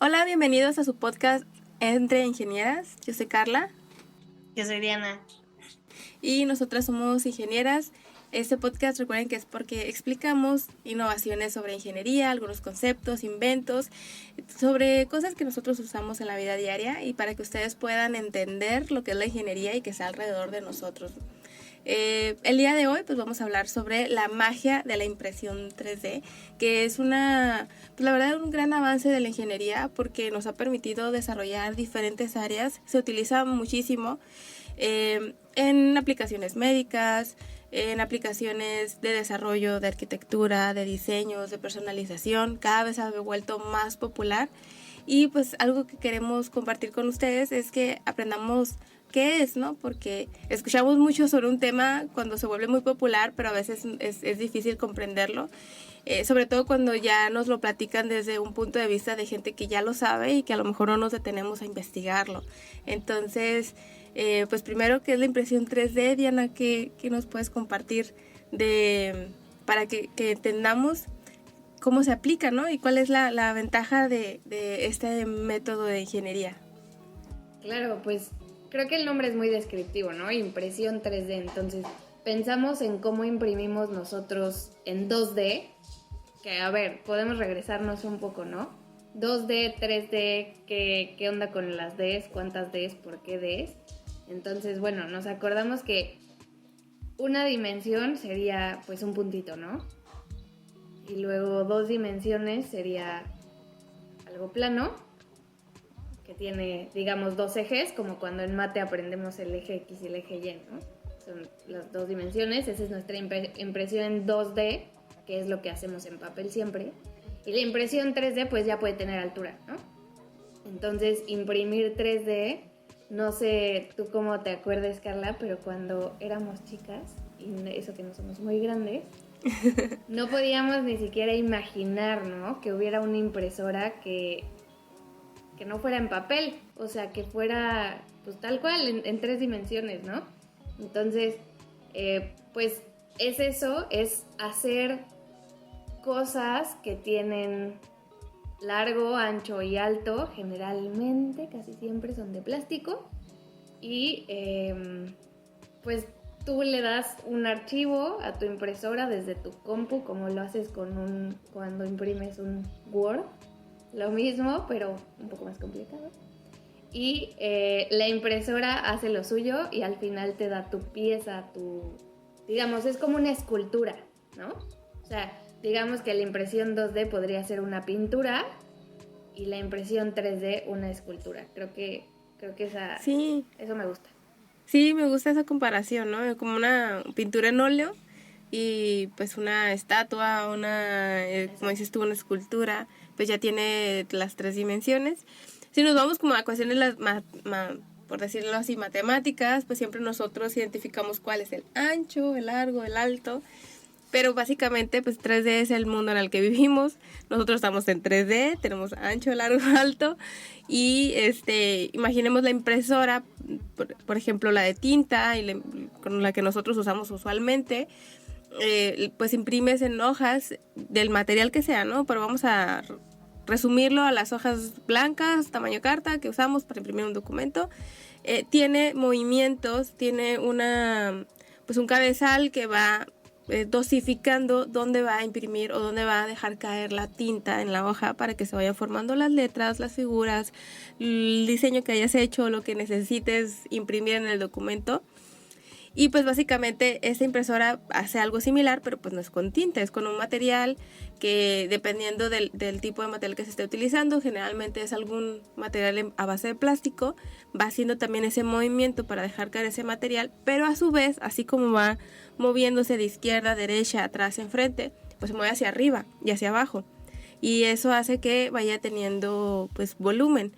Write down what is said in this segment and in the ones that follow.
Hola, bienvenidos a su podcast Entre Ingenieras. Yo soy Carla. Yo soy Diana. Y nosotras somos ingenieras. Este podcast, recuerden que es porque explicamos innovaciones sobre ingeniería, algunos conceptos, inventos, sobre cosas que nosotros usamos en la vida diaria y para que ustedes puedan entender lo que es la ingeniería y que está alrededor de nosotros. El día de hoy pues vamos a hablar sobre la magia de la impresión 3D, que es la verdad un gran avance de la ingeniería porque nos ha permitido desarrollar diferentes áreas. Se utiliza muchísimo en aplicaciones médicas, en aplicaciones de desarrollo, de arquitectura, de diseños, de personalización. Cada vez se ha vuelto más popular y pues algo que queremos compartir con ustedes es que aprendamos qué es, ¿no? Porque escuchamos mucho sobre un tema cuando se vuelve muy popular, pero a veces es difícil comprenderlo, sobre todo cuando ya nos lo platican desde un punto de vista de gente que ya lo sabe y que a lo mejor no nos detenemos a investigarlo. Entonces, pues primero, ¿qué es la impresión 3D? Diana, ¿qué nos puedes compartir para que entendamos cómo se aplica, ¿no? Y cuál es la ventaja de este método de ingeniería? Claro, pues creo que el nombre es muy descriptivo, ¿no? Impresión 3D. Entonces, pensamos en cómo imprimimos nosotros en 2D, que a ver, podemos regresarnos un poco, ¿no? 2D, 3D, ¿qué onda con las Ds? ¿Cuántas Ds? ¿Por qué Ds? Entonces, bueno, nos acordamos que una dimensión sería pues un puntito, ¿no? Y luego 2 dimensiones sería algo plano, que tiene, digamos, 2 ejes, como cuando en mate aprendemos el eje X y el eje Y, ¿no? Son las 2 dimensiones. Esa es nuestra impresión en 2D, que es lo que hacemos en papel siempre. Y la impresión 3D pues ya puede tener altura, ¿no? Entonces, imprimir 3D, no sé tú cómo te acuerdes, Carla, pero cuando éramos chicas, y eso que no somos muy grandes, no podíamos ni siquiera imaginar, ¿no? Que hubiera una impresora que no fuera en papel, o sea, que fuera pues tal cual, en 3 dimensiones, ¿no? Entonces, pues es eso, es hacer cosas que tienen largo, ancho y alto, generalmente, casi siempre son de plástico, y pues tú le das un archivo a tu impresora desde tu compu, como lo haces cuando imprimes un Word, lo mismo, pero un poco más complicado. Y la impresora hace lo suyo y al final te da tu pieza, digamos, es como una escultura, ¿no? O sea, digamos que la impresión 2D podría ser una pintura y la impresión 3D una escultura. Creo que Sí. Eso me gusta. Sí, me gusta esa comparación, ¿no? Como una pintura en óleo y pues una estatua, como dices tú, una escultura, pues ya tiene las 3 dimensiones. Si nos vamos como a cuestiones, por decirlo así, matemáticas, pues siempre nosotros identificamos cuál es el ancho, el largo, el alto. Pero básicamente, pues 3D es el mundo en el que vivimos. Nosotros estamos en 3D, tenemos ancho, largo, alto. Y imaginemos la impresora, por ejemplo, la de tinta, con la que nosotros usamos usualmente. Pues imprimes en hojas del material que sea, ¿no? Pero vamos a resumirlo a las hojas blancas, tamaño carta, que usamos para imprimir un documento. Tiene movimientos, tiene pues un cabezal que va dosificando dónde va a imprimir o dónde va a dejar caer la tinta en la hoja para que se vayan formando las letras, las figuras, el diseño que hayas hecho, lo que necesites imprimir en el documento. Y pues básicamente esta impresora hace algo similar, pero pues no es con tinta, es con un material que dependiendo del tipo de material que se esté utilizando, generalmente es algún material a base de plástico, va haciendo también ese movimiento para dejar caer ese material, pero a su vez, así como va moviéndose de izquierda a derecha, atrás, enfrente, pues se mueve hacia arriba y hacia abajo. Y eso hace que vaya teniendo pues volumen.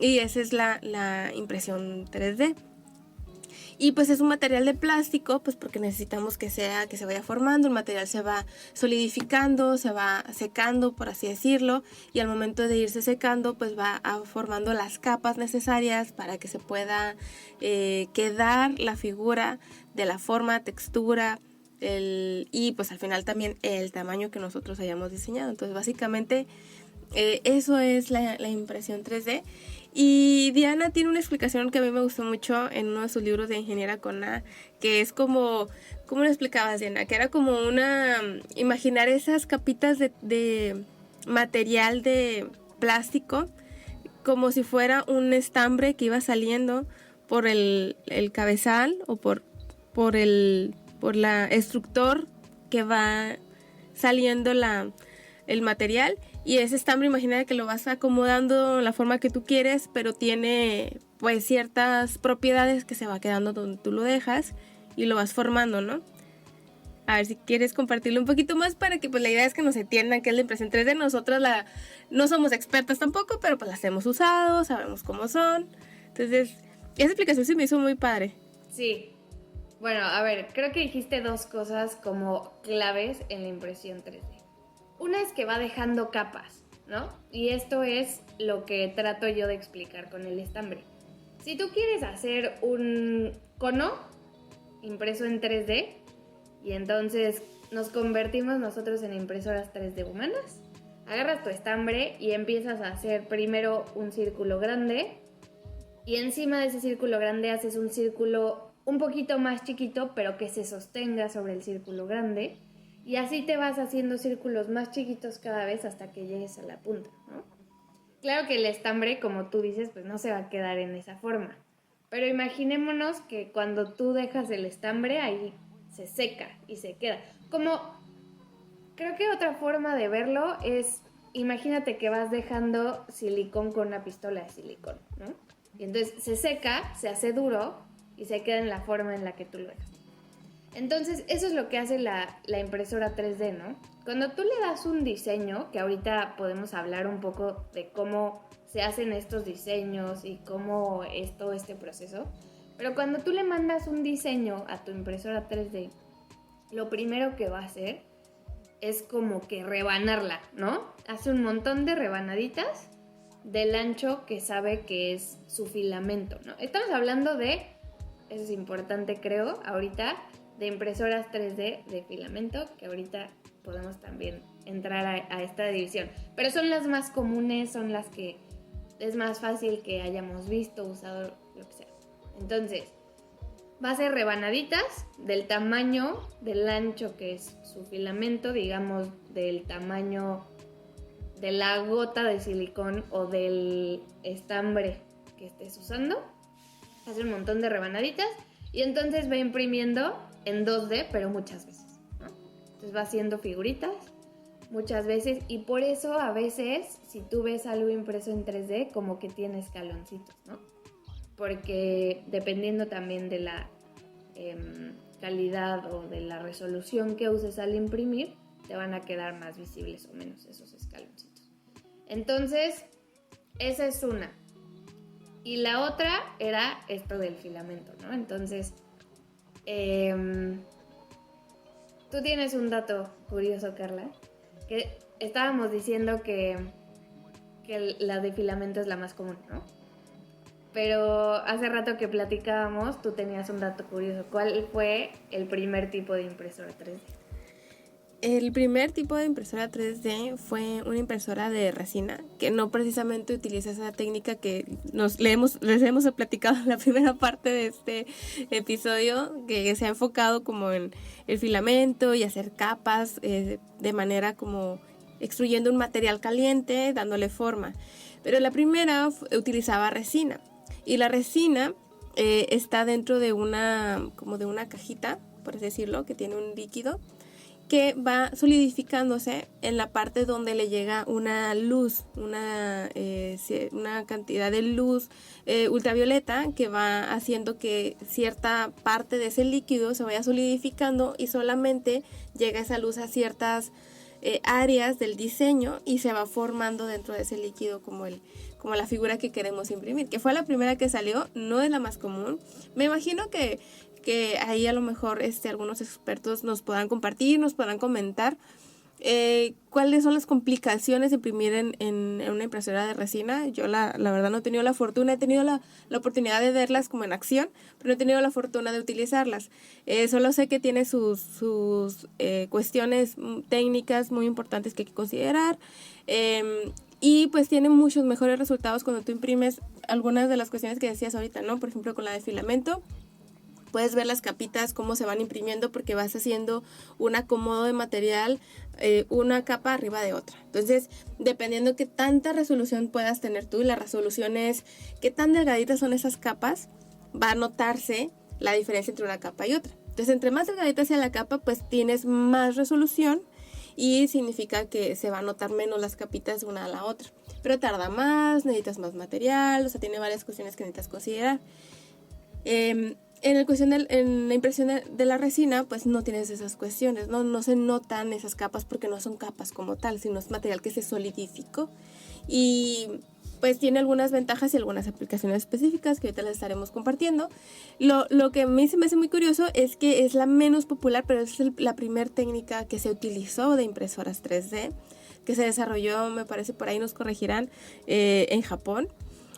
Y esa es la impresión 3D. Y pues es un material de plástico, pues porque necesitamos que se vaya formando, el material se va solidificando, se va secando, por así decirlo, y al momento de irse secando, pues va formando las capas necesarias para que se pueda quedar la figura de la forma, textura, y pues al final también el tamaño que nosotros hayamos diseñado. Entonces básicamente Eso es la impresión 3D. Y Diana tiene una explicación que a mí me gustó mucho en uno de sus libros de Ingeniera con A, que es como, ¿cómo lo explicabas, Diana? Que era como imaginar esas capitas de material de plástico, como si fuera un estambre que iba saliendo por el cabezal o por la estructor que va saliendo el material, y ese estambre, imagina que lo vas acomodando la forma que tú quieres, pero tiene pues ciertas propiedades que se va quedando donde tú lo dejas y lo vas formando, ¿no? A ver si quieres compartirlo un poquito más para que pues la idea es que nos entiendan qué es la impresión 3D. Nosotras no somos expertas tampoco, pero pues las hemos usado, sabemos cómo son. Entonces, esa explicación se me hizo muy padre. Sí. Bueno, a ver, creo que dijiste dos cosas como claves en la impresión 3D. Una es que va dejando capas, ¿no? Y esto es lo que trato yo de explicar con el estambre. Si tú quieres hacer un cono impreso en 3D, y entonces nos convertimos nosotros en impresoras 3D humanas, agarras tu estambre y empiezas a hacer primero un círculo grande, y encima de ese círculo grande haces un círculo un poquito más chiquito, pero que se sostenga sobre el círculo grande, y así te vas haciendo círculos más chiquitos cada vez hasta que llegues a la punta, ¿no? Claro que el estambre, como tú dices, pues no se va a quedar en esa forma, pero imaginémonos que cuando tú dejas el estambre, ahí se seca y se queda. Como, creo que otra forma de verlo es, imagínate que vas dejando silicón con una pistola de silicón, ¿no? Y entonces se seca, se hace duro y se queda en la forma en la que tú lo dejas. Entonces, eso es lo que hace la impresora 3D, ¿no? Cuando tú le das un diseño, que ahorita podemos hablar un poco de cómo se hacen estos diseños y cómo es todo este proceso, pero cuando tú le mandas un diseño a tu impresora 3D, lo primero que va a hacer es como que rebanarla, ¿no? Hace un montón de rebanaditas del ancho que sabe que es su filamento, ¿no? Estamos hablando de, eso es importante creo, ahorita, de impresoras 3D de filamento, que ahorita podemos también entrar a esta división. Pero son las más comunes, son las que es más fácil que hayamos visto, usado, lo que sea. Entonces, va a ser rebanaditas del tamaño, del ancho que es su filamento, digamos del tamaño de la gota de silicón o del estambre que estés usando. Hace un montón de rebanaditas y entonces va imprimiendo en 2D, pero muchas veces, ¿no? Entonces va haciendo figuritas muchas veces, y por eso a veces si tú ves algo impreso en 3D como que tiene escaloncitos, ¿no? Porque dependiendo también de la calidad o de la resolución que uses al imprimir, te van a quedar más visibles o menos esos escaloncitos. Entonces, esa es una. Y la otra era esto del filamento, ¿no? Entonces, tú tienes un dato curioso, Carla, que estábamos diciendo que la de filamento es la más común, ¿no? Pero hace rato que platicábamos, tú tenías un dato curioso. ¿Cuál fue el primer tipo de impresora 3D? El primer tipo de impresora 3D fue una impresora de resina, que no precisamente utiliza esa técnica que les hemos platicado en la primera parte de este episodio, que se ha enfocado como en el filamento y hacer capas de manera como extruyendo un material caliente, dándole forma. Pero la primera utilizaba resina, y la resina está dentro de como de una cajita, por así decirlo, que tiene un líquido que va solidificándose en la parte donde le llega una luz, una cantidad de luz ultravioleta, que va haciendo que cierta parte de ese líquido se vaya solidificando, y solamente llega esa luz a ciertas áreas del diseño y se va formando dentro de ese líquido como la figura que queremos imprimir, que fue la primera que salió, no es la más común. Me imagino que ahí a lo mejor algunos expertos nos puedan compartir, nos puedan comentar ¿Cuáles son las complicaciones de imprimir en una impresora de resina? Yo la verdad no he tenido la fortuna, he tenido la oportunidad de verlas como en acción, pero no he tenido la fortuna de utilizarlas. Solo sé que tiene sus cuestiones técnicas muy importantes que hay que considerar. Y pues tiene muchos mejores resultados cuando tú imprimes algunas de las cuestiones que decías ahorita, ¿no? Por ejemplo, con la de filamento. Puedes ver las capitas, cómo se van imprimiendo, porque vas haciendo un acomodo de material, una capa arriba de otra. Entonces, dependiendo qué tanta resolución puedas tener tú, y la resolución es qué tan delgaditas son esas capas, va a notarse la diferencia entre una capa y otra. Entonces, entre más delgadita sea la capa, pues tienes más resolución y significa que se va a notar menos las capitas una a la otra. Pero tarda más, necesitas más material, o sea, tiene varias cuestiones que necesitas considerar. En la impresión de la resina, pues no tienes esas cuestiones, no se notan esas capas porque no son capas como tal, sino es material que se solidificó. Y pues tiene algunas ventajas y algunas aplicaciones específicas que ahorita las estaremos compartiendo. Lo que a mí se me hace muy curioso es que es la menos popular, pero es la primera técnica que se utilizó de impresoras 3D, que se desarrolló, me parece, por ahí nos corregirán, en Japón.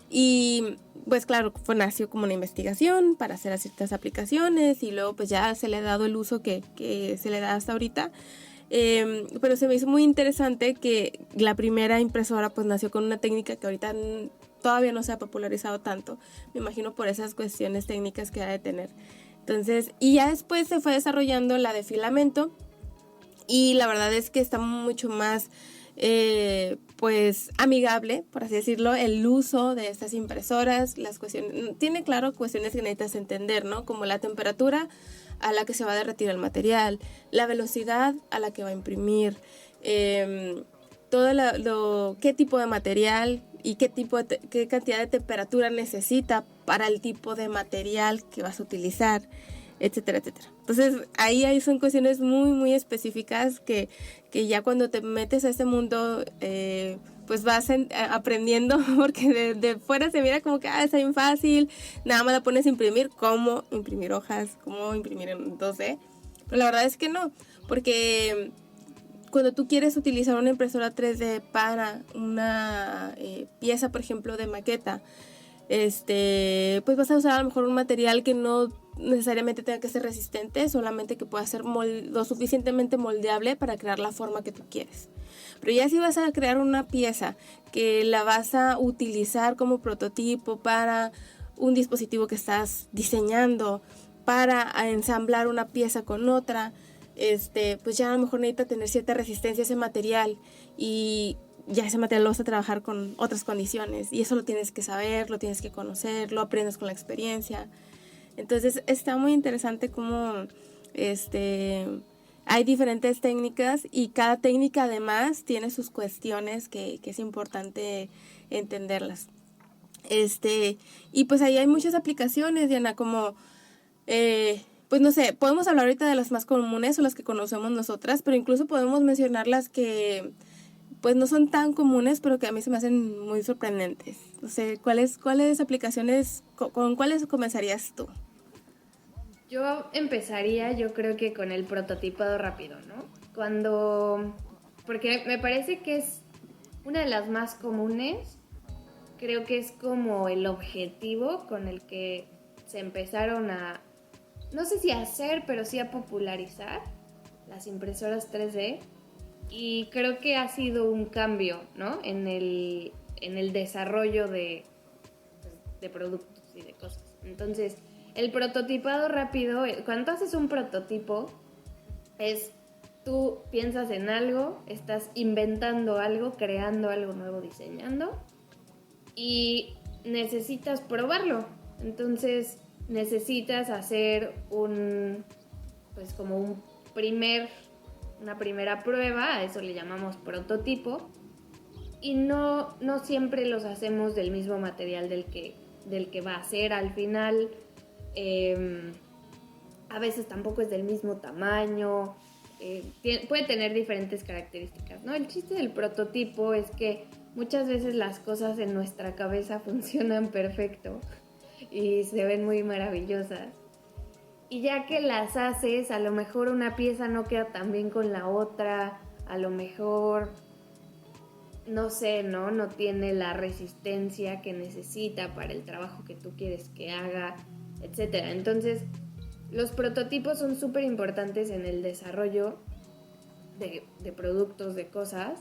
Y pues claro, nació como una investigación para hacer ciertas aplicaciones y luego pues ya se le ha dado el uso que se le da hasta ahorita. Pero se me hizo muy interesante que la primera impresora pues nació con una técnica que ahorita todavía no se ha popularizado tanto, me imagino por esas cuestiones técnicas que ha de tener. Entonces, y ya después se fue desarrollando la de filamento y la verdad es que está mucho más pues amigable, por así decirlo, el uso de estas impresoras. Las cuestiones, tiene claro cuestiones que necesitas entender, ¿no? Como la temperatura a la que se va a derretir el material, la velocidad a la que va a imprimir, qué tipo de material y qué cantidad de temperatura necesita para el tipo de material que vas a utilizar, etcétera, etcétera. Entonces ahí son cuestiones muy, muy específicas que ya cuando te metes a este mundo, pues vas aprendiendo, porque de fuera se mira como que está bien fácil, nada más la pones a imprimir, cómo imprimir hojas, cómo imprimir en 2D, pero la verdad es que no, porque cuando tú quieres utilizar una impresora 3D para una pieza, por ejemplo, de maqueta, pues vas a usar a lo mejor un material que no necesariamente tenga que ser resistente, solamente que pueda ser lo suficientemente moldeable para crear la forma que tú quieres. Pero ya si vas a crear una pieza que la vas a utilizar como prototipo para un dispositivo que estás diseñando, para ensamblar una pieza con otra, pues ya a lo mejor necesita tener cierta resistencia a ese material y ya ese material lo vas a trabajar con otras condiciones y eso lo tienes que saber, lo tienes que conocer, lo aprendes con la experiencia. Entonces está muy interesante cómo hay diferentes técnicas y cada técnica además tiene sus cuestiones que es importante entenderlas. Y pues ahí hay muchas aplicaciones, Diana, como pues no sé, podemos hablar ahorita de las más comunes o las que conocemos nosotras, pero incluso podemos mencionar las que pues no son tan comunes, pero que a mí se me hacen muy sorprendentes. No sé, ¿cuáles aplicaciones, con cuáles comenzarías tú? Yo empezaría, yo creo que con el prototipado rápido, ¿no? Porque me parece que es una de las más comunes, creo que es como el objetivo con el que se empezaron no sé si a hacer, pero sí a popularizar las impresoras 3D. Y creo que ha sido un cambio, ¿no? En el desarrollo de productos y de cosas. Entonces, el prototipado rápido, cuando haces un prototipo, tú piensas en algo, estás inventando algo, creando algo nuevo, diseñando, y necesitas probarlo. Entonces, necesitas hacer pues como una primera prueba, a eso le llamamos prototipo, y no siempre los hacemos del mismo material del que va a ser al final. A veces tampoco es del mismo tamaño, puede tener diferentes características, ¿no? El chiste del prototipo es que muchas veces las cosas en nuestra cabeza funcionan perfecto y se ven muy maravillosas. Y ya que las haces, a lo mejor una pieza no queda tan bien con la otra, a lo mejor, no sé, ¿no? No tiene la resistencia que necesita para el trabajo que tú quieres que haga, etcétera. Entonces, los prototipos son súper importantes en el desarrollo de productos, de cosas,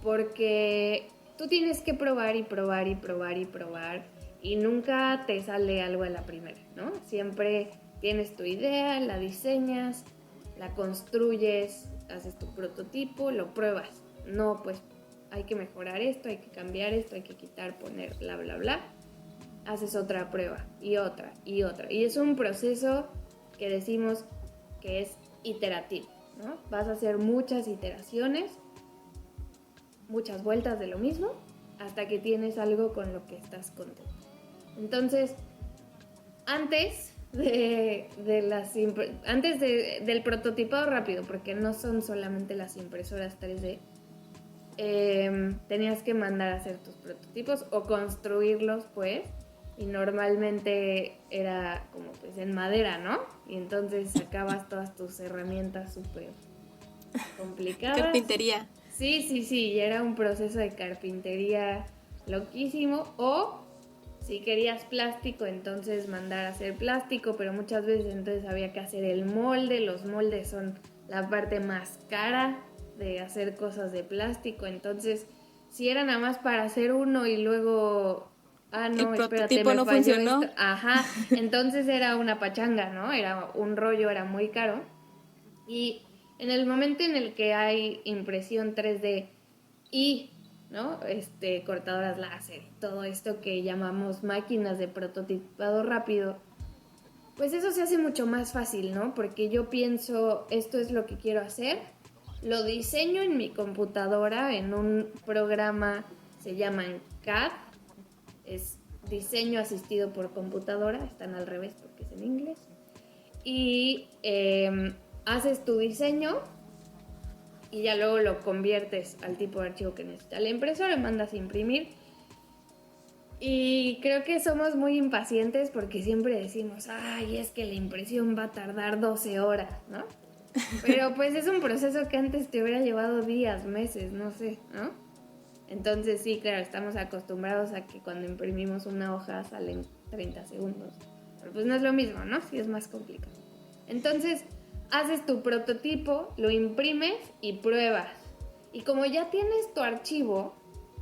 porque tú tienes que probar y probar y probar y probar y nunca te sale algo a la primera, ¿no? Siempre tienes tu idea, la diseñas, la construyes, haces tu prototipo, lo pruebas. No, pues hay que mejorar esto, hay que cambiar esto, hay que quitar, poner, bla, bla, bla. Haces otra prueba y otra y otra. Y es un proceso que decimos que es iterativo, ¿no? Vas a hacer muchas iteraciones, muchas vueltas de lo mismo, hasta que tienes algo con lo que estás contento. Entonces, antes del prototipado rápido, porque no son solamente las impresoras 3D, tenías que mandar a hacer tus prototipos o construirlos, pues, y normalmente era como pues en madera, ¿no? Y entonces sacabas todas tus herramientas súper complicadas. Carpintería. Sí, y era un proceso de carpintería loquísimo. O si querías plástico, entonces mandar a hacer plástico, pero muchas veces entonces había que hacer el molde. Los moldes son la parte más cara de hacer cosas de plástico. Entonces, si era nada más para hacer uno y luego... no, el espérate, prototipo me no falló funcionó. esto. Ajá, entonces era una pachanga, ¿no? Era un rollo, era muy caro. Y en el momento en el que hay impresión 3D y, ¿no? Cortadoras láser, todo esto que llamamos máquinas de prototipado rápido, pues eso se hace mucho más fácil, ¿no? Porque yo pienso, esto es lo que quiero hacer, lo diseño en mi computadora, en un programa, se llama CAD, es diseño asistido por computadora, están al revés porque es en inglés, y haces tu diseño y ya luego lo conviertes al tipo de archivo que necesita la impresora, mandas a imprimir. Y creo que somos muy impacientes porque siempre decimos, ay, es que la impresión va a tardar 12 horas, ¿no? Pero pues es un proceso que antes te hubiera llevado días, meses, no sé, ¿no? Entonces sí, claro, estamos acostumbrados a que cuando imprimimos una hoja salen 30 segundos. Pero pues no es lo mismo, ¿no? Sí es más complicado. Entonces, haces tu prototipo, lo imprimes y pruebas. Y como ya tienes tu archivo,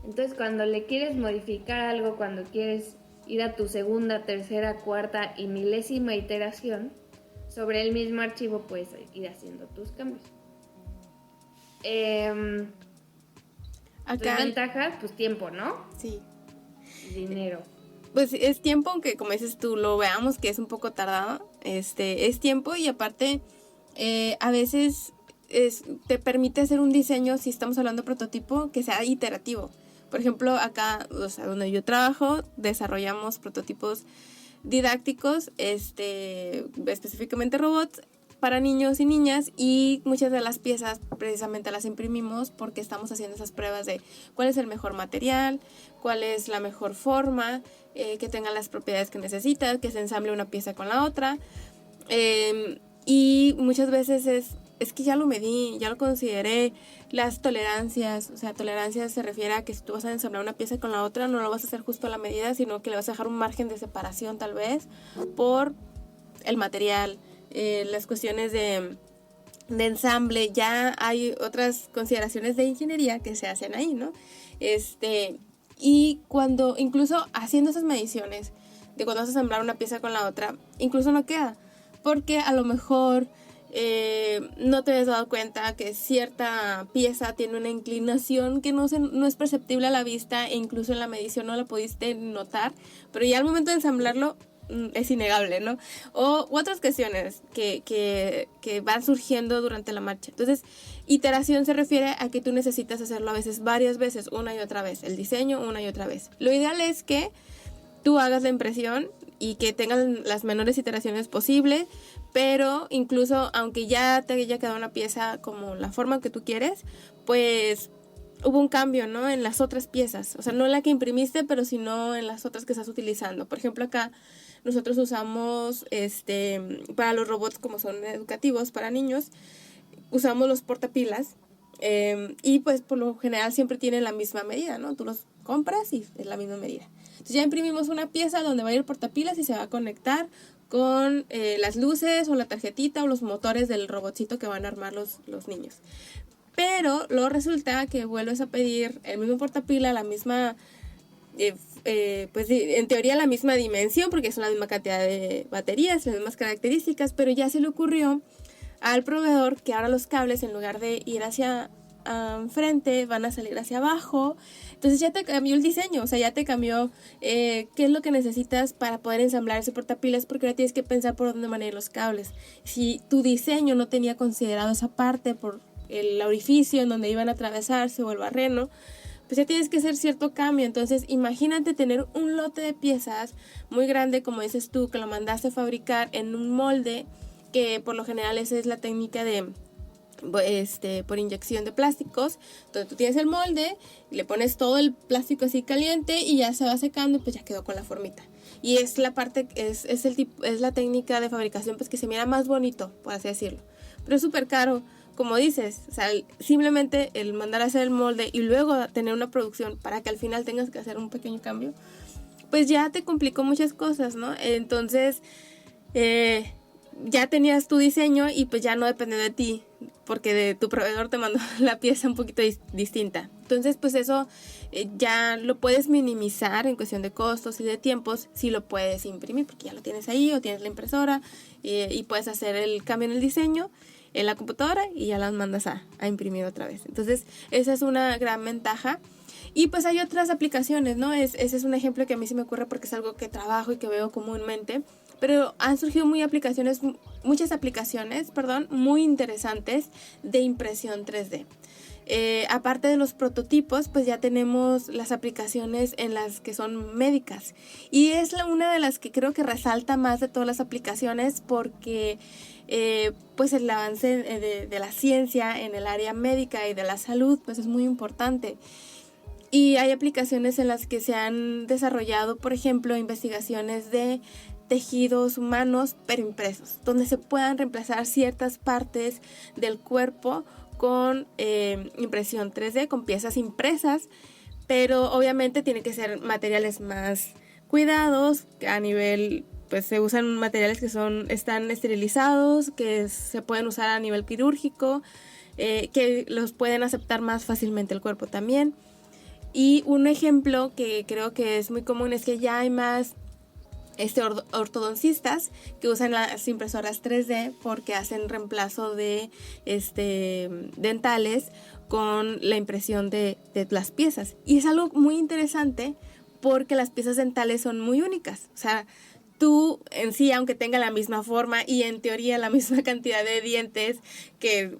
entonces cuando le quieres modificar algo, cuando quieres ir a tu segunda, tercera, cuarta y milésima iteración, sobre el mismo archivo puedes ir haciendo tus cambios. Acá, Desventajas, pues tiempo, ¿no? sí. Dinero. Pues es tiempo, aunque como dices tú, lo veamos que es un poco tardado, es tiempo y aparte a veces te permite hacer un diseño, si estamos hablando de prototipo, que sea iterativo. Por ejemplo, acá, o sea, donde yo trabajo, desarrollamos prototipos didácticos, específicamente robots para niños y niñas, y muchas de las piezas precisamente las imprimimos porque estamos haciendo esas pruebas de cuál es el mejor material, cuál es la mejor forma, que tenga las propiedades que necesita, que se ensamble una pieza con la otra. Y muchas veces es que ya lo medí, ya lo consideré. Las tolerancias, o sea, tolerancia se refiere a que si tú vas a ensamblar una pieza con la otra, no lo vas a hacer justo a la medida, sino que le vas a dejar un margen de separación tal vez por el material, las cuestiones de ensamble. Ya hay otras consideraciones de ingeniería que se hacen ahí, ¿no? Y cuando, incluso haciendo esas mediciones de cuando vas a ensamblar una pieza con la otra, incluso no queda, porque a lo mejor no te habías dado cuenta que cierta pieza tiene una inclinación que no es perceptible a la vista, e incluso en la medición no la pudiste notar, pero ya al momento de ensamblarlo es innegable, ¿no? U otras cuestiones que van surgiendo durante la marcha. Entonces, iteración se refiere a que tú necesitas hacerlo a veces varias veces, una y otra vez, el diseño una y otra vez. Lo ideal es que tú hagas la impresión y que tengan las menores iteraciones posible, pero incluso aunque ya te haya quedado una pieza como la forma que tú quieres, pues hubo un cambio, ¿no? En las otras piezas, o sea, no en la que imprimiste, pero sino en las otras que estás utilizando. Por ejemplo, acá nosotros usamos, para los robots como son educativos para niños, usamos los portapilas, Y pues por lo general siempre tienen la misma medida, ¿no? Tú los compras y es la misma medida. Entonces ya imprimimos una pieza donde va a ir el portapilas y se va a conectar con las luces o la tarjetita o los motores del robotcito que van a armar los niños. Pero luego resulta que vuelves a pedir el mismo portapila, la misma, pues en teoría la misma dimensión, porque son la misma cantidad de baterías, las mismas características, pero ya se le ocurrió al proveedor que ahora los cables, en lugar de ir hacia enfrente, van a salir hacia abajo. Entonces ya te cambió el diseño, o sea, ya te cambió qué es lo que necesitas para poder ensamblar ese portapilas, porque ahora tienes que pensar por dónde van a ir los cables. Si tu diseño no tenía considerado esa parte por el orificio en donde iban a atravesarse o el barreno, pues ya tienes que hacer cierto cambio. Entonces imagínate tener un lote de piezas muy grande, como dices tú, que lo mandaste a fabricar en un molde, que por lo general esa es la técnica de por inyección de plásticos, donde tú tienes el molde, le pones todo el plástico así caliente y ya se va secando y pues ya quedó con la formita. Y es la parte, es la técnica de fabricación pues que se mira más bonito, por así decirlo. Pero es súper caro, como dices, o sea, simplemente el mandar a hacer el molde y luego tener una producción para que al final tengas que hacer un pequeño cambio, pues ya te complicó muchas cosas, ¿no? Entonces, ya tenías tu diseño y pues ya no depende de ti, porque de tu proveedor te mandó la pieza un poquito distinta. Entonces, pues eso ya lo puedes minimizar en cuestión de costos y de tiempos si lo puedes imprimir, porque ya lo tienes ahí o tienes la impresora y puedes hacer el cambio en el diseño en la computadora y ya las mandas a imprimir otra vez. Entonces, esa es una gran ventaja. Y pues hay otras aplicaciones, ¿no? Ese es un ejemplo que a mí sí me ocurre porque es algo que trabajo y que veo comúnmente. Pero han surgido muchas aplicaciones, muy interesantes de impresión 3D. Aparte de los prototipos, pues ya tenemos las aplicaciones en las que son médicas. Y es una de las que creo que resalta más de todas las aplicaciones porque pues el avance de la ciencia en el área médica y de la salud pues es muy importante. Y hay aplicaciones en las que se han desarrollado, por ejemplo, investigaciones de tejidos humanos pero impresos, donde se puedan reemplazar ciertas partes del cuerpo con impresión 3D, con piezas impresas, pero obviamente tiene que ser materiales más cuidados, a nivel, pues se usan materiales que están esterilizados, que se pueden usar a nivel quirúrgico, que los pueden aceptar más fácilmente el cuerpo también. Y un ejemplo que creo que es muy común es que ya hay más ortodoncistas que usan las impresoras 3D porque hacen reemplazo de dentales con la impresión de las piezas. Y es algo muy interesante porque las piezas dentales son muy únicas. O sea, tú en sí, aunque tenga la misma forma y en teoría la misma cantidad de dientes que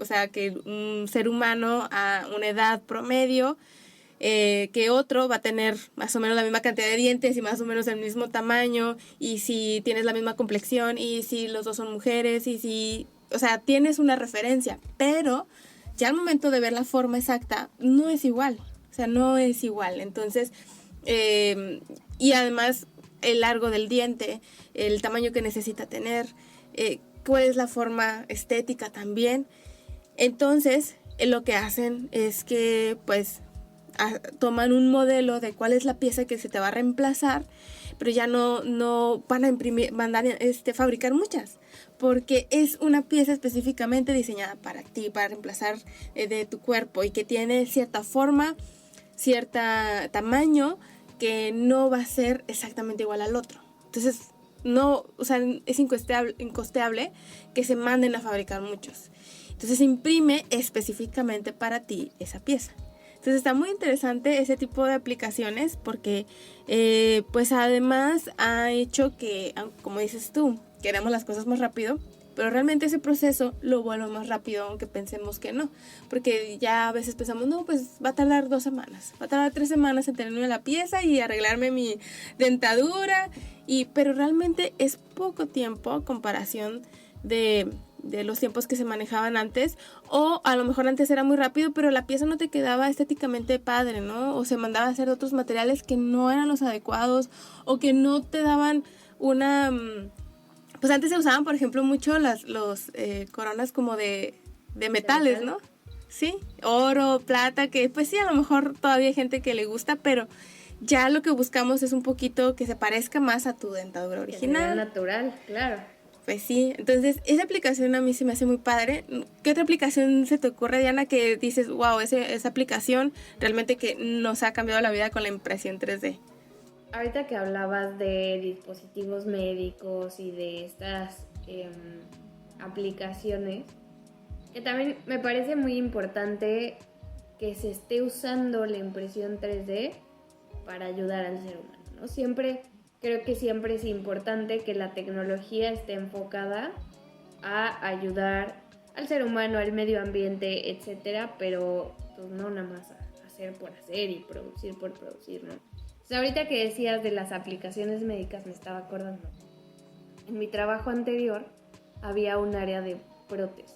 un ser humano a una edad promedio, que otro va a tener más o menos la misma cantidad de dientes y más o menos el mismo tamaño, y si tienes la misma complexión y si los dos son mujeres y si, o sea, tienes una referencia, pero ya al momento de ver la forma exacta no es igual, o sea, no es igual. Entonces, y además el largo del diente, el tamaño que necesita tener, cuál es la forma estética también. Entonces, lo que hacen es que pues toman un modelo de cuál es la pieza que se te va a reemplazar, pero ya no van a fabricar muchas, porque es una pieza específicamente diseñada para ti, para reemplazar de tu cuerpo, y que tiene cierta forma, cierto tamaño, que no va a ser exactamente igual al otro. Entonces, no, o sea, es incosteable que se manden a fabricar muchos. Entonces se imprime específicamente para ti esa pieza. Entonces está muy interesante ese tipo de aplicaciones porque pues además ha hecho que, como dices tú, queremos las cosas más rápido, pero realmente ese proceso lo vuelve más rápido aunque pensemos que no, porque ya a veces pensamos, no, pues va a tardar 2 semanas, va a tardar 3 semanas en tenerme la pieza y arreglarme mi dentadura, pero realmente es poco tiempo en comparación de los tiempos que se manejaban antes, o a lo mejor antes era muy rápido, pero la pieza no te quedaba estéticamente padre, ¿no? O se mandaba a hacer otros materiales que no eran los adecuados, o que no te daban una... Pues antes se usaban, por ejemplo, mucho los coronas como de metales, ¿no? Sí, oro, plata, que pues sí, a lo mejor todavía hay gente que le gusta, pero ya lo que buscamos es un poquito que se parezca más a tu dentadura original. Que sea natural, claro. Pues sí, entonces esa aplicación a mí se me hace muy padre. ¿Qué otra aplicación se te ocurre, Diana, que dices, wow, esa aplicación realmente que nos ha cambiado la vida con la impresión 3D? Ahorita que hablabas de dispositivos médicos y de estas aplicaciones, que también me parece muy importante que se esté usando la impresión 3D para ayudar al ser humano, ¿no? Creo que siempre es importante que la tecnología esté enfocada a ayudar al ser humano, al medio ambiente, etcétera, pero pues no nada más a hacer por hacer y producir por producir, ¿no? O sea, ahorita que decías de las aplicaciones médicas me estaba acordando. En mi trabajo anterior había un área de prótesis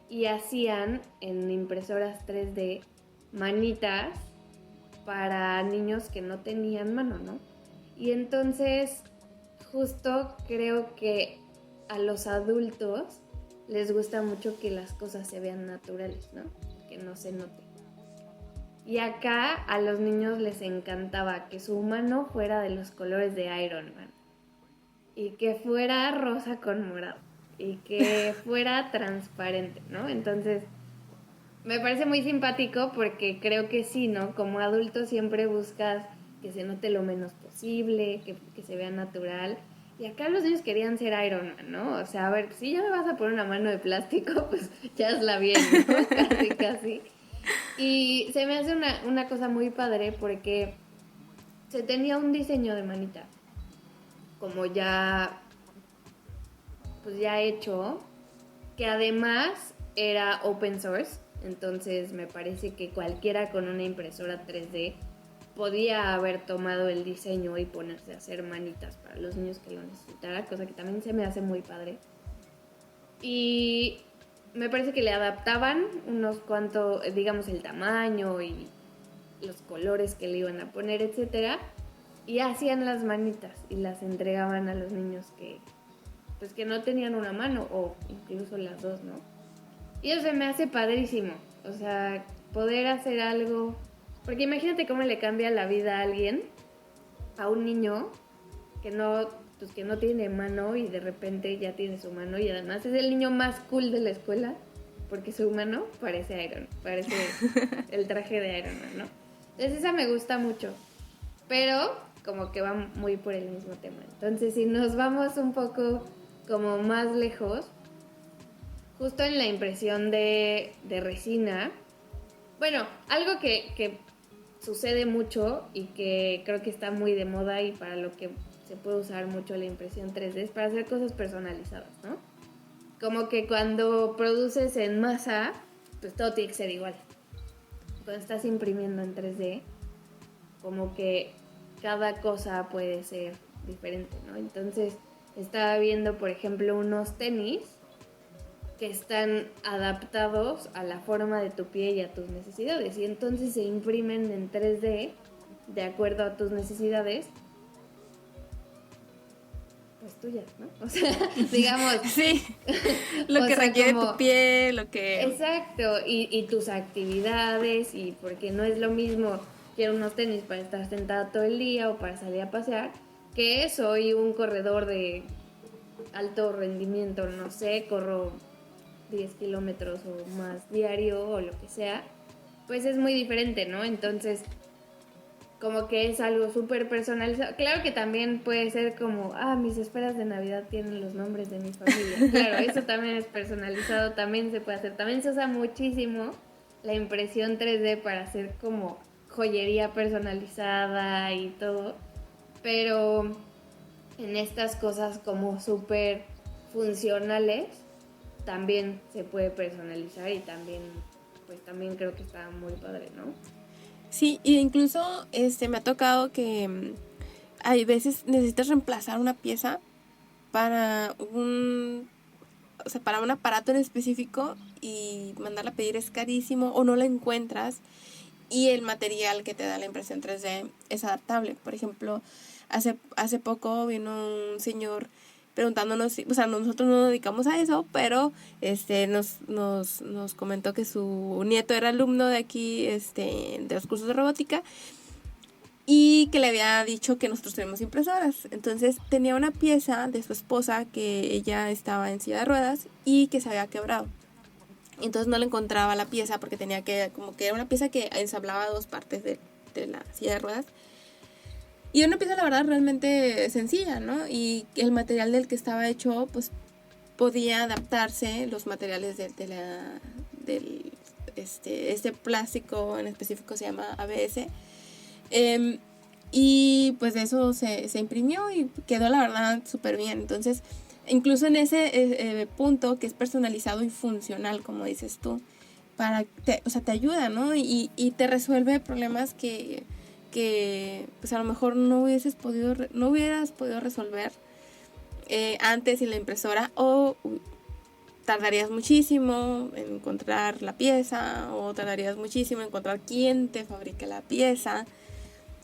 y hacían en impresoras 3D manitas para niños que no tenían mano, ¿no? Y entonces justo creo que a los adultos les gusta mucho que las cosas se vean naturales, ¿no? Que no se note. Y acá a los niños les encantaba que su mano fuera de los colores de Iron Man y que fuera rosa con morado y que fuera transparente, ¿no? Entonces me parece muy simpático porque creo que sí, ¿no? Como adulto siempre buscas que se note lo menos posible, que se vea natural. Y acá los niños querían ser Iron Man, ¿no? O sea, a ver, si ya me vas a poner una mano de plástico, pues ya hazla bien, ¿no? Casi, casi. Y se me hace una cosa muy padre porque se tenía un diseño de manita, como ya, pues ya hecho, que además era open source. Entonces me parece que cualquiera con una impresora 3D podía haber tomado el diseño y ponerse a hacer manitas para los niños que lo necesitaran, cosa que también se me hace muy padre. Y me parece que le adaptaban unos cuantos, digamos, el tamaño y los colores que le iban a poner, etcétera, y hacían las manitas y las entregaban a los niños que pues que no tenían una mano o incluso las dos, ¿no? Y eso se me hace padrísimo, o sea, poder hacer algo, porque imagínate cómo le cambia la vida a alguien, a un niño que no, pues que no tiene mano y de repente ya tiene su mano y además es el niño más cool de la escuela porque su mano parece el traje de Iron Man, ¿no? Entonces esa me gusta mucho, pero como que va muy por el mismo tema. Entonces si nos vamos un poco como más lejos, justo en la impresión de resina, bueno, algo que sucede mucho y que creo que está muy de moda y para lo que se puede usar mucho la impresión 3D es para hacer cosas personalizadas, ¿no? Como que cuando produces en masa, pues todo tiene que ser igual. Cuando estás imprimiendo en 3D, como que cada cosa puede ser diferente, ¿no? Entonces, estaba viendo, por ejemplo, unos tenis que están adaptados a la forma de tu pie y a tus necesidades. Y entonces se imprimen en 3D de acuerdo a tus necesidades, pues tuyas, ¿no? O sea, digamos... Sí, lo que requiere como, tu pie, lo que... Exacto, y tus actividades, y porque no es lo mismo quiero unos tenis para estar sentada todo el día o para salir a pasear, que soy un corredor de alto rendimiento, no sé, corro 10 kilómetros o más diario o lo que sea, pues es muy diferente, ¿no? Entonces, como que es algo súper personalizado. Claro que también puede ser como, mis esferas de Navidad tienen los nombres de mi familia. Claro, eso también es personalizado, también se puede hacer. También se usa muchísimo la impresión 3D para hacer como joyería personalizada y todo. Pero en estas cosas como súper funcionales, también se puede personalizar y también, pues también creo que está muy padre, ¿no? Sí, y incluso me ha tocado que hay veces necesitas reemplazar una pieza para para un aparato en específico y mandarla a pedir es carísimo o no la encuentras y el material que te da la impresión 3D es adaptable. Por ejemplo, hace poco vino un señor preguntándonos, o sea, nosotros no nos dedicamos a eso, pero nos comentó que su nieto era alumno de aquí, de los cursos de robótica, y que le había dicho que nosotros tenemos impresoras. Entonces tenía una pieza de su esposa que ella estaba en silla de ruedas y que se había quebrado. Entonces no le encontraba la pieza porque tenía que, como que era una pieza que ensamblaba dos partes de la silla de ruedas. Y una pieza, la verdad, realmente sencilla, ¿no? Y el material del que estaba hecho, pues podía adaptarse, los materiales del este plástico en específico se llama ABS. Y pues eso se imprimió y quedó, la verdad, súper bien. Entonces, incluso en ese punto que es personalizado y funcional, como dices tú, o sea, te ayuda, ¿no? Y te resuelve problemas que pues a lo mejor no hubieras podido resolver antes sin la impresora, o tardarías muchísimo en encontrar la pieza, o tardarías muchísimo en encontrar quién te fabrica la pieza.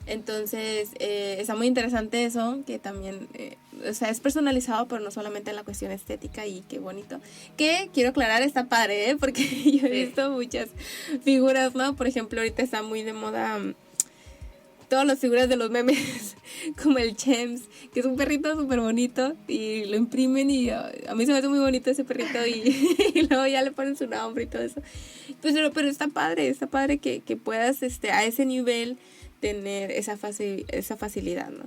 Entonces está muy interesante eso, que también o sea, es personalizado, pero no solamente en la cuestión estética, y qué bonito. Que quiero aclarar, está padre, porque yo he visto muchas figuras, ¿no? Por ejemplo, ahorita está muy de moda todas las figuras de los memes, como el Chems, que es un perrito súper bonito, y lo imprimen, y a mí se me hace muy bonito ese perrito, y luego ya le ponen su nombre y todo eso. Pues, pero está padre que puedas a ese nivel tener esa facilidad, ¿no?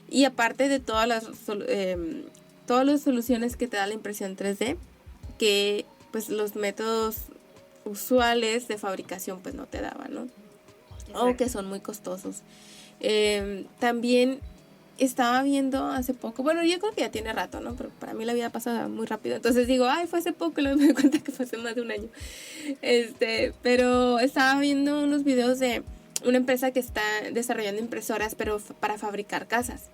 Y aparte de todas las soluciones que te da la impresión 3D, que pues los métodos usuales de fabricación pues no te daban, ¿no? O que son muy costosos. También estaba viendo hace poco, bueno, yo creo que ya tiene rato, ¿no? Pero para mí la vida pasa muy rápido, entonces digo, ay, fue hace poco, y luego me doy cuenta que fue hace más de un año. Pero estaba viendo unos videos de una empresa que está desarrollando impresoras, pero para fabricar casas.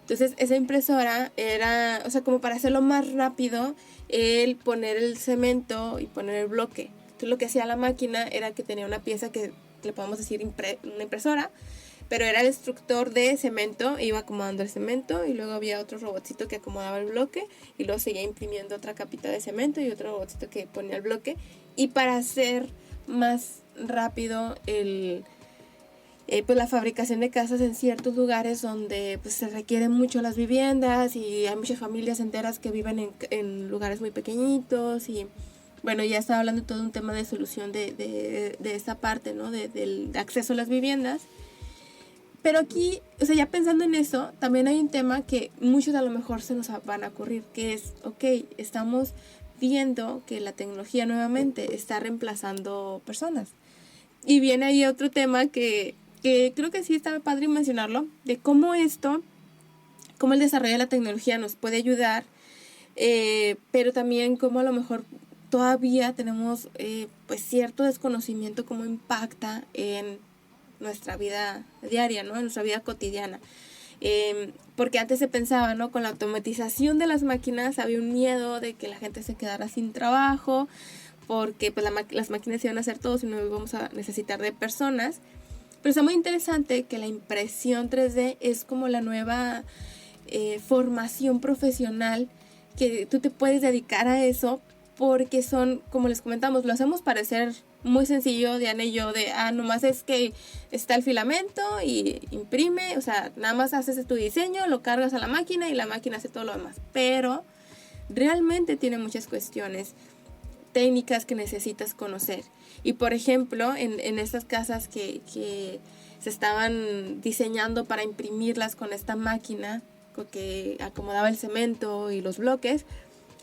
Entonces esa impresora era, o sea, como para hacerlo más rápido, el poner el cemento y poner el bloque. Entonces lo que hacía la máquina era que tenía una pieza que le podemos decir una impresora, pero era el extractor de cemento, iba acomodando el cemento, y luego había otro robotcito que acomodaba el bloque, y luego seguía imprimiendo otra capita de cemento y otro robotcito que ponía el bloque. Y para hacer más rápido pues la fabricación de casas en ciertos lugares donde pues se requieren mucho las viviendas, y hay muchas familias enteras que viven en lugares muy pequeñitos, y bueno, ya estaba hablando de todo un tema de solución de esta parte, ¿no? Del acceso a las viviendas. Pero aquí, o sea, ya pensando en eso, también hay un tema que muchos a lo mejor se nos van a ocurrir, que es, ok, estamos viendo que la tecnología nuevamente está reemplazando personas. Y viene ahí otro tema que creo que sí está padre mencionarlo, de cómo el desarrollo de la tecnología nos puede ayudar, pero también cómo a lo mejor todavía tenemos pues cierto desconocimiento, cómo impacta en nuestra vida diaria, ¿no? En nuestra vida cotidiana. Porque antes se pensaba, ¿no? Con la automatización de las máquinas había un miedo de que la gente se quedara sin trabajo, porque pues las máquinas iban a hacer todo, si no íbamos a necesitar de personas. Pero está muy interesante que la impresión 3D es como la nueva formación profesional, que tú te puedes dedicar a eso, porque son, como les comentamos, lo hacemos parecer muy sencillo, Diana y yo, nomás es que está el filamento y imprime, o sea, nada más haces tu diseño, lo cargas a la máquina y la máquina hace todo lo demás. Pero realmente tiene muchas cuestiones técnicas que necesitas conocer. Y por ejemplo, en estas casas que se estaban diseñando para imprimirlas con esta máquina que acomodaba el cemento y los bloques,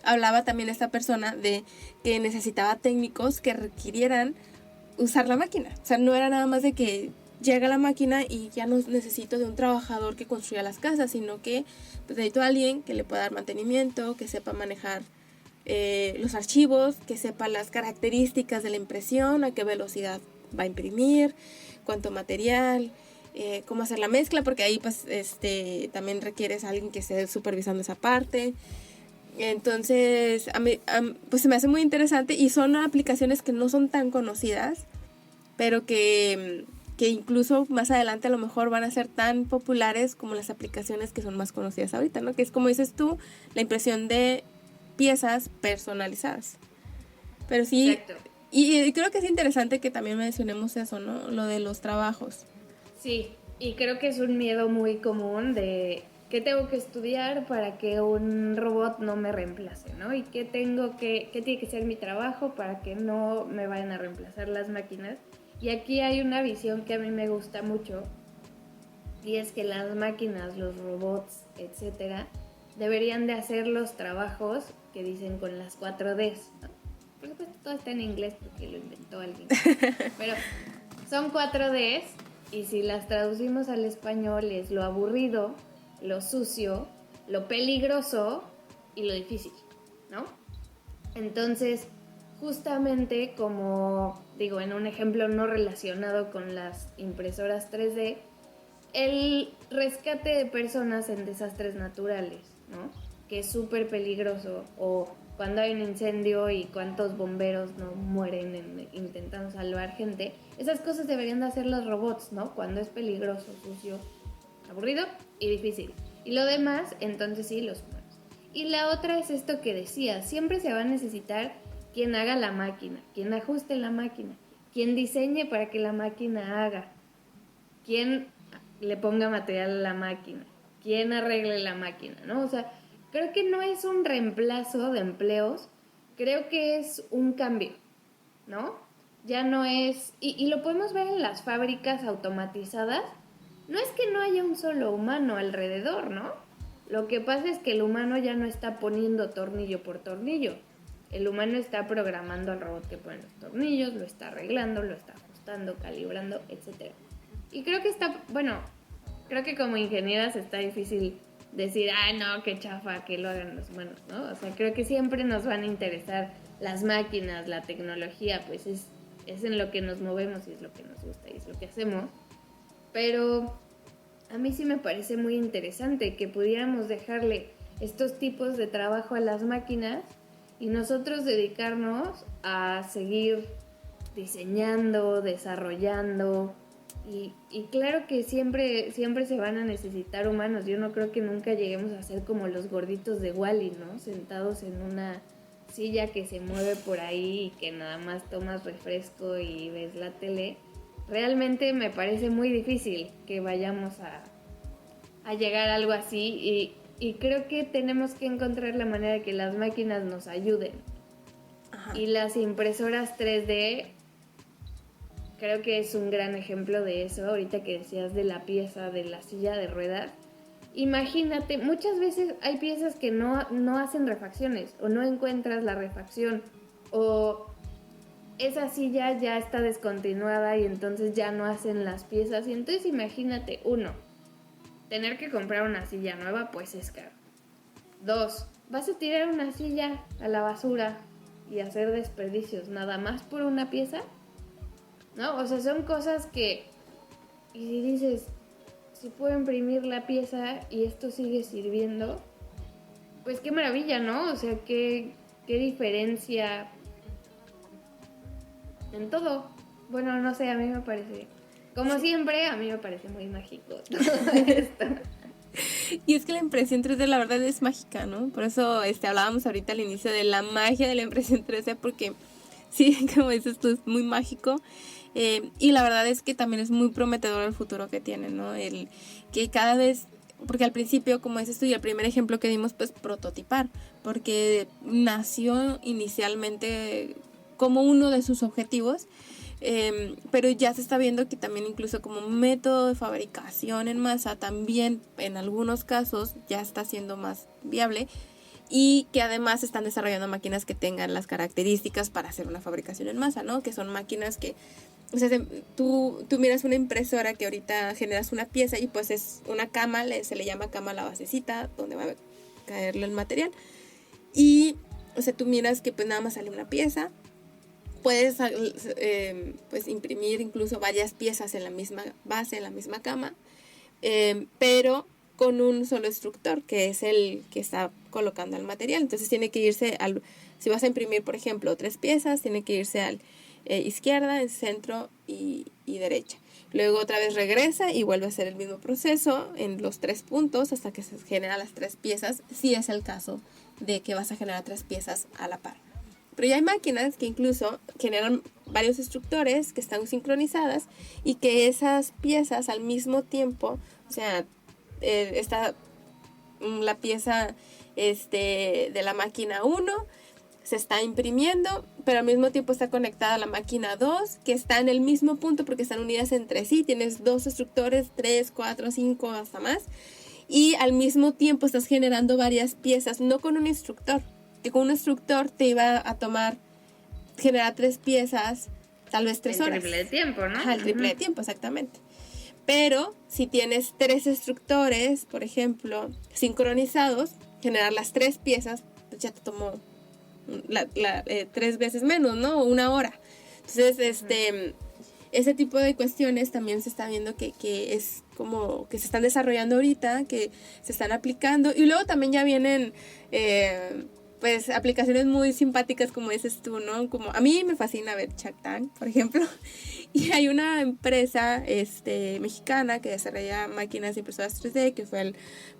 hablaba también esta persona de que necesitaba técnicos que requirieran usar la máquina. O sea, no era nada más de que llega la máquina y ya no necesito de un trabajador que construya las casas, sino que pues, necesito a alguien que le pueda dar mantenimiento, que sepa manejar los archivos, que sepa las características de la impresión, a qué velocidad va a imprimir, cuánto material, cómo hacer la mezcla, porque ahí pues también requieres a alguien que esté supervisando esa parte. Entonces a mí, pues se me hace muy interesante, y son aplicaciones que no son tan conocidas, pero que que incluso más adelante a lo mejor van a ser tan populares como las aplicaciones que son más conocidas ahorita, ¿no? Que es como dices tú, la impresión de piezas personalizadas. Pero sí, Exacto. y creo que es interesante que también mencionemos eso, ¿no? Lo de los trabajos. Sí, y creo que es un miedo muy común de qué tengo que estudiar para que un robot no me reemplace, ¿no? Y qué tiene que ser mi trabajo para que no me vayan a reemplazar las máquinas. Y aquí hay una visión que a mí me gusta mucho, y es que las máquinas, los robots, etcétera, deberían de hacer los trabajos que dicen con las 4Ds, ¿no? Por supuesto, todo está en inglés porque lo inventó alguien. Pero son 4Ds y si las traducimos al español es lo aburrido, lo sucio, lo peligroso y lo difícil, ¿no? Entonces, justamente como digo, en un ejemplo no relacionado con las impresoras 3D, el rescate de personas en desastres naturales, ¿no? Que es súper peligroso, o cuando hay un incendio y cuántos bomberos no mueren intentando salvar gente. Esas cosas deberían de hacer los robots, ¿no? Cuando es peligroso, sucio, aburrido y difícil. Y lo demás, entonces sí, los humanos. Y la otra es esto que decía, siempre se va a necesitar quien haga la máquina, quien ajuste la máquina, quien diseñe para que la máquina haga, quien le ponga material a la máquina, quien arregle la máquina, ¿no? O sea, creo que no es un reemplazo de empleos, creo que es un cambio, ¿no? Ya no es, y lo podemos ver en las fábricas automatizadas, no es que no haya un solo humano alrededor, ¿no? Lo que pasa es que el humano ya no está poniendo tornillo por tornillo, el humano está programando al robot que pone los tornillos, lo está arreglando, lo está ajustando, calibrando, etc. Y creo que creo que como ingenieras está difícil decir, no, qué chafa, que lo hagan los humanos, ¿no? O sea, creo que siempre nos van a interesar las máquinas, la tecnología, pues es en lo que nos movemos y es lo que nos gusta y es lo que hacemos. Pero a mí sí me parece muy interesante que pudiéramos dejarle estos tipos de trabajo a las máquinas y nosotros dedicarnos a seguir diseñando, desarrollando. Y claro que siempre se van a necesitar humanos. Yo no creo que nunca lleguemos a ser como los gorditos de Wall-E, ¿no? Sentados en una silla que se mueve por ahí y que nada más tomas refresco y ves la tele. Realmente me parece muy difícil que vayamos a llegar a algo así y creo que tenemos que encontrar la manera de que las máquinas nos ayuden. Ajá. Y las impresoras 3D creo que es un gran ejemplo de eso, ahorita que decías de la pieza de la silla de ruedas. Imagínate, muchas veces hay piezas que no hacen refacciones o no encuentras la refacción o esa silla ya está descontinuada y entonces ya no hacen las piezas. Y entonces imagínate, 1, tener que comprar una silla nueva pues es caro. 2, vas a tirar una silla a la basura y hacer desperdicios nada más por una pieza, ¿no? O sea, son cosas que, y si dices, si puedo imprimir la pieza y esto sigue sirviendo, pues qué maravilla, ¿no? O sea, qué diferencia en todo. Bueno, no sé, a mí me parece, como siempre, a mí me parece muy mágico todo esto. Y es que la impresión 3D la verdad es mágica, ¿no? Por eso hablábamos ahorita al inicio de la magia de la impresión 3D, porque sí, como dices tú, es muy mágico. Y la verdad es que también es muy prometedor el futuro que tiene, ¿no? El que cada vez, porque al principio, como dices tú, y el primer ejemplo que dimos, pues prototipar, porque nació inicialmente como uno de sus objetivos, pero ya se está viendo que también incluso como método de fabricación en masa también en algunos casos ya está siendo más viable y que además están desarrollando máquinas que tengan las características para hacer una fabricación en masa, ¿no? Que son máquinas que, o sea, tú miras una impresora que ahorita generas una pieza y pues es una cama, se le llama cama a la basecita donde va a caerle el material y, o sea, tú miras que pues nada más sale una pieza. Puedes pues imprimir incluso varias piezas en la misma base, en la misma cama, pero con un solo instructor, que es el que está colocando el material. Entonces tiene que irse si vas a imprimir, por ejemplo, 3 piezas, tiene que irse al izquierda, el centro y y derecha. Luego otra vez regresa y vuelve a hacer el mismo proceso en los 3 puntos hasta que se generan las 3 piezas, si es el caso de que vas a generar 3 piezas a la par. Pero ya hay máquinas que incluso generan varios instructores que están sincronizadas y que esas piezas al mismo tiempo, o sea, está la pieza de la máquina 1 se está imprimiendo, pero al mismo tiempo está conectada a la máquina 2, que está en el mismo punto porque están unidas entre sí. Tienes 2 instructores, 3, 4, 5, hasta más. Y al mismo tiempo estás generando varias piezas, no con un instructor. Que con un instructor te iba a tomar generar 3 piezas, tal vez 3 horas. El triple de tiempo, ¿no? Ajá, el triple de tiempo, exactamente. Pero si tienes 3 instructores, por ejemplo, sincronizados, generar las 3 piezas, pues ya te tomó 3 veces menos, ¿no? 1 hora. Entonces, ese tipo de cuestiones también se está viendo que es como que se están desarrollando ahorita, que se están aplicando. Y luego también ya vienen pues aplicaciones muy simpáticas como dices tú, ¿no? Como a mí me fascina ver Shark Tank, por ejemplo. Y hay una empresa mexicana que desarrolla máquinas impresoras 3D, que fue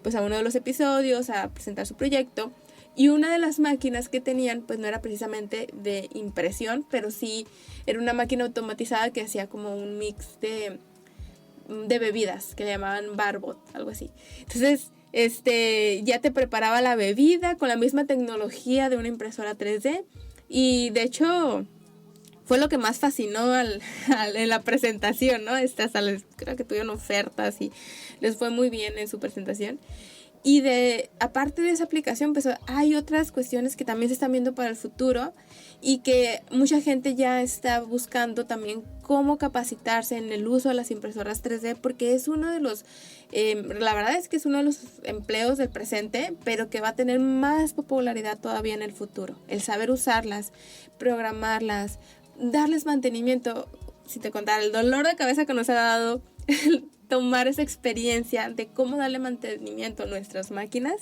pues a uno de los episodios a presentar su proyecto. Y una de las máquinas que tenían, pues no era precisamente de impresión, pero sí era una máquina automatizada que hacía como un mix de bebidas, que le llamaban Barbot, algo así. Entonces, ya te preparaba la bebida con la misma tecnología de una impresora 3D. Y de hecho, fue lo que más fascinó en la presentación, ¿no? Creo que tuvieron ofertas y les fue muy bien en su presentación. Y aparte de esa aplicación, pues hay otras cuestiones que también se están viendo para el futuro y que mucha gente ya está buscando también cómo capacitarse en el uso de las impresoras 3D, porque es uno de los, la verdad es que es uno de los empleos del presente, pero que va a tener más popularidad todavía en el futuro. El saber usarlas, programarlas, darles mantenimiento. Si te contara el dolor de cabeza que nos ha dado tomar esa experiencia de cómo darle mantenimiento a nuestras máquinas.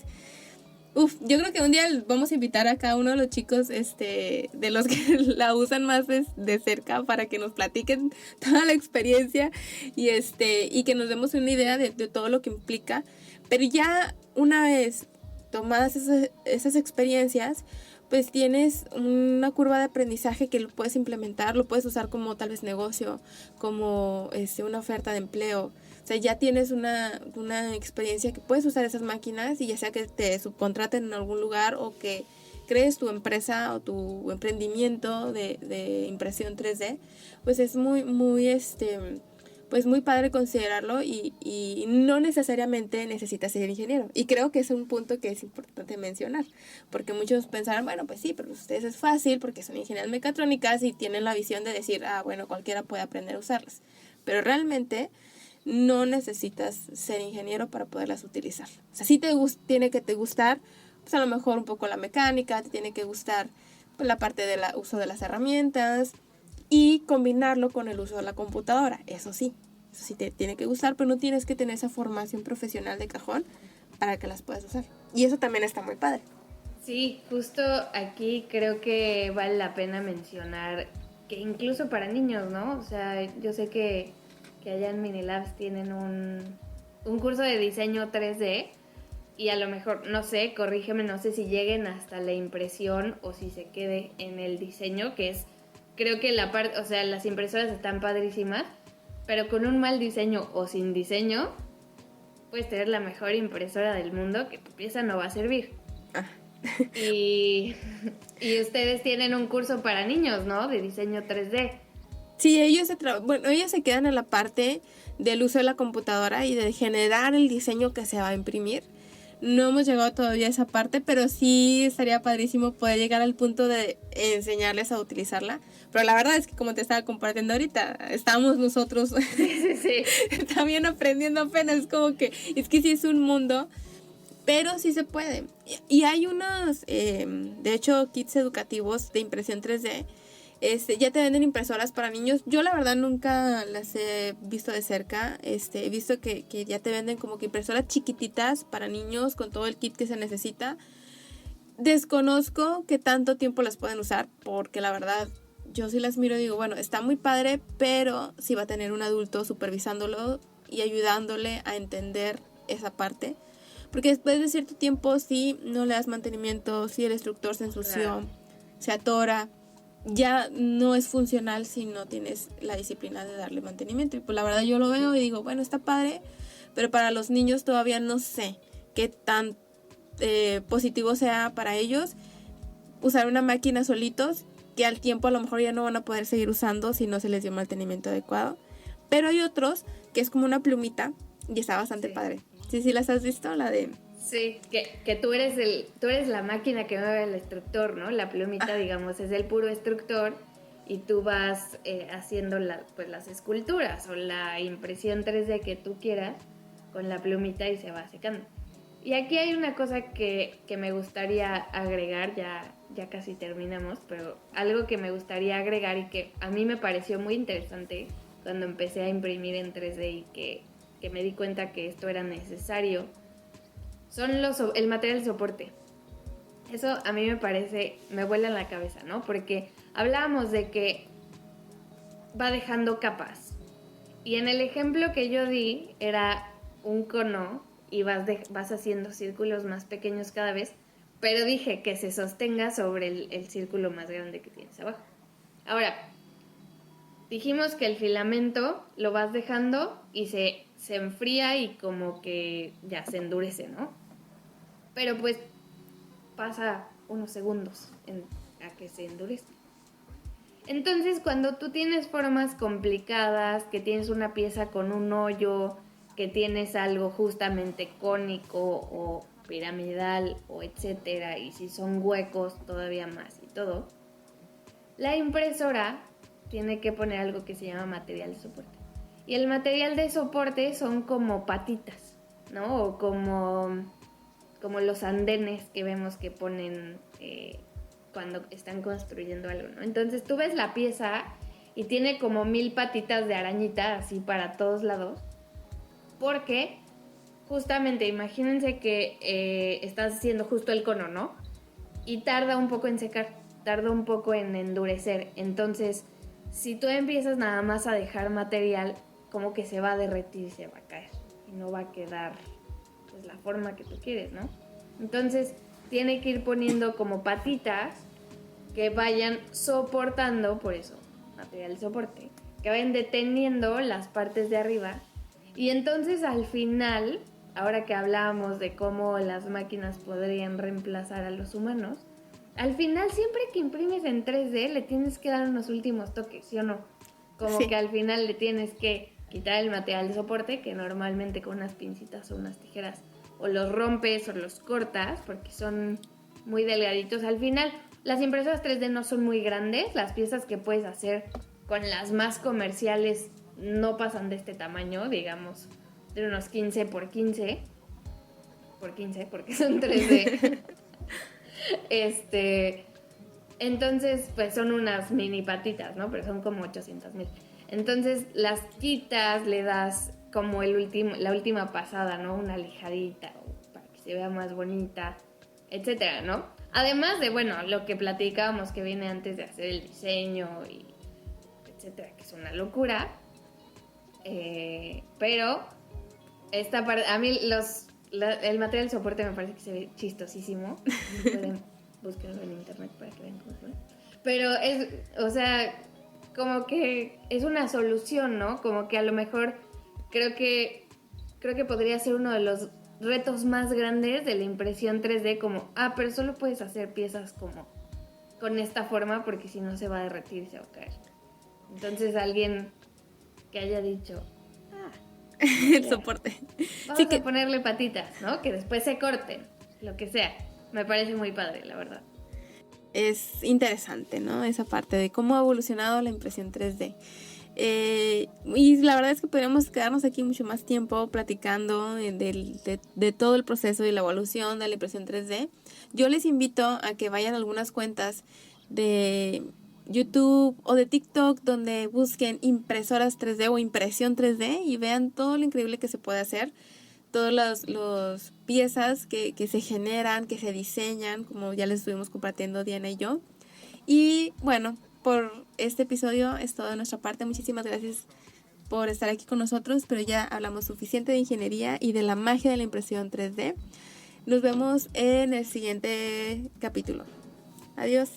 Yo creo que un día vamos a invitar a cada uno de los chicos de los que la usan más de cerca para que nos platiquen toda la experiencia y que nos demos una idea de todo lo que implica. Pero ya una vez tomadas esas experiencias, pues tienes una curva de aprendizaje que lo puedes implementar, lo puedes usar como tal vez negocio, como una oferta de empleo. O sea, ya tienes una experiencia que puedes usar esas máquinas y ya sea que te subcontraten en algún lugar o que crees tu empresa o tu emprendimiento de impresión 3D, pues es muy, muy, pues muy padre considerarlo y no necesariamente necesitas ser ingeniero. Y creo que es un punto que es importante mencionar, porque muchos pensarán, bueno, pues sí, pero ustedes es fácil porque son ingenieras mecatrónicas y tienen la visión de decir, bueno, cualquiera puede aprender a usarlas. Pero realmente no necesitas ser ingeniero para poderlas utilizar. O sea, sí tiene que te gustar, pues a lo mejor un poco la mecánica, te tiene que gustar pues, la parte del uso de las herramientas y combinarlo con el uso de la computadora. Eso sí te tiene que gustar, pero no tienes que tener esa formación profesional de cajón para que las puedas usar. Y eso también está muy padre. Sí, justo aquí creo que vale la pena mencionar que incluso para niños, ¿no? O sea, yo sé que allá en Minilabs tienen un curso de diseño 3D y a lo mejor, no sé, corrígeme, no sé si lleguen hasta la impresión o si se quede en el diseño, que es, creo que la parte, o sea, las impresoras están padrísimas, pero con un mal diseño o sin diseño, puedes tener la mejor impresora del mundo que tu pieza no va a servir. Y ustedes tienen un curso para niños, ¿no? De diseño 3D. Sí, ellos se quedan en la parte del uso de la computadora y de generar el diseño que se va a imprimir. No hemos llegado todavía a esa parte, pero sí estaría padrísimo poder llegar al punto de enseñarles a utilizarla. Pero la verdad es que como te estaba compartiendo ahorita, estamos nosotros Sí. también aprendiendo apenas. Es como que, es que sí es un mundo, pero sí se puede. Y hay unos, de hecho, kits educativos de impresión 3D. Ya te venden impresoras para niños. Yo la verdad nunca las he visto de cerca. He visto que ya te venden como que impresoras chiquititas para niños con todo el kit que se necesita. Desconozco qué tanto tiempo las pueden usar porque la verdad yo sí las miro y digo, bueno, está muy padre, pero sí va a tener un adulto supervisándolo y ayudándole a entender esa parte. Porque después de cierto tiempo, si no le das mantenimiento, si el instructor se ensució, Claro. se atora, ya no es funcional si no tienes la disciplina de darle mantenimiento. Y pues la verdad yo lo veo y digo, bueno, está padre, pero para los niños todavía no sé qué tan positivo sea para ellos usar una máquina solitos, que al tiempo a lo mejor ya no van a poder seguir usando si no se les dio mantenimiento adecuado. Pero hay otros que es como una plumita y está bastante padre. Sí, las has visto, la de... Sí, que tú eres la máquina que mueve el instructor, ¿no? La plumita, digamos, es el puro instructor y tú vas haciendo pues las esculturas o la impresión 3D que tú quieras con la plumita y se va secando. Y aquí hay una cosa que me gustaría agregar, ya casi terminamos, pero algo que me gustaría agregar y que a mí me pareció muy interesante cuando empecé a imprimir en 3D y que me di cuenta que esto era necesario, son el material de soporte. Eso a mí me vuela en la cabeza, ¿no? Porque hablábamos de que va dejando capas. Y en el ejemplo que yo di era un cono y vas haciendo círculos más pequeños cada vez, pero dije que se sostenga sobre el círculo más grande que tienes abajo. Ahora, dijimos que el filamento lo vas dejando y se enfría y como que ya se endurece, ¿no? Pero pues pasa unos segundos a que se endurezca. Entonces, cuando tú tienes formas complicadas, que tienes una pieza con un hoyo, que tienes algo justamente cónico o piramidal o etcétera, y si son huecos todavía más y todo, la impresora tiene que poner algo que se llama material de soporte. Y el material de soporte son como patitas, ¿no? O como los andenes que vemos que ponen cuando están construyendo algo, ¿no? Entonces tú ves la pieza y tiene como 1000 patitas de arañita así para todos lados, porque justamente imagínense que estás haciendo justo el cono, ¿no? Y tarda un poco en secar, tarda un poco en endurecer. Entonces, si tú empiezas nada más a dejar material, como que se va a derretir y se va a caer y no va a quedar pues la forma que tú quieres, ¿no? Entonces tiene que ir poniendo como patitas que vayan soportando, por eso material de soporte, que vayan deteniendo las partes de arriba. Y entonces al final, ahora que hablábamos de cómo las máquinas podrían reemplazar a los humanos, al final siempre que imprimes en 3D le tienes que dar unos últimos toques, ¿sí o no? Como que al final le tienes que quitar el material de soporte, que normalmente con unas pincitas o unas tijeras o los rompes o los cortas porque son muy delgaditos. Al final, las impresoras 3D no son muy grandes. Las piezas que puedes hacer con las más comerciales no pasan de este tamaño, digamos, de unos 15 por 15. Por 15, porque son 3D. Entonces, pues son unas mini patitas, ¿no? Pero son como 800,000. Entonces, las quitas, le das como la última pasada, ¿no? Una lijadita para que se vea más bonita, etcétera, ¿no? Además de, bueno, lo que platicábamos que viene antes de hacer el diseño y etcétera, que es una locura. Pero esta parte, a mí el material de soporte me parece que se ve chistosísimo. Pueden buscarlo en internet para que vean cómo se ve. Pero o sea, como que es una solución, ¿no? Como que a lo mejor creo que podría ser uno de los retos más grandes de la impresión 3D, como, pero solo puedes hacer piezas como con esta forma porque si no se va a derretir y se va a caer. Entonces alguien que haya dicho, el soporte. Vamos a ponerle patitas, ¿no? Que después se corten, lo que sea. Me parece muy padre, la verdad. Es interesante, ¿no? Esa parte de cómo ha evolucionado la impresión 3D. Y la verdad es que podríamos quedarnos aquí mucho más tiempo platicando de todo el proceso y la evolución de la impresión 3D. Yo les invito a que vayan a algunas cuentas de YouTube o de TikTok donde busquen impresoras 3D o impresión 3D y vean todo lo increíble que se puede hacer. Todas las piezas que se generan, que se diseñan, como ya les estuvimos compartiendo Diana y yo. Y bueno, por este episodio es todo de nuestra parte. Muchísimas gracias por estar aquí con nosotros, pero ya hablamos suficiente de ingeniería y de la magia de la impresión 3D. Nos vemos en el siguiente capítulo. Adiós.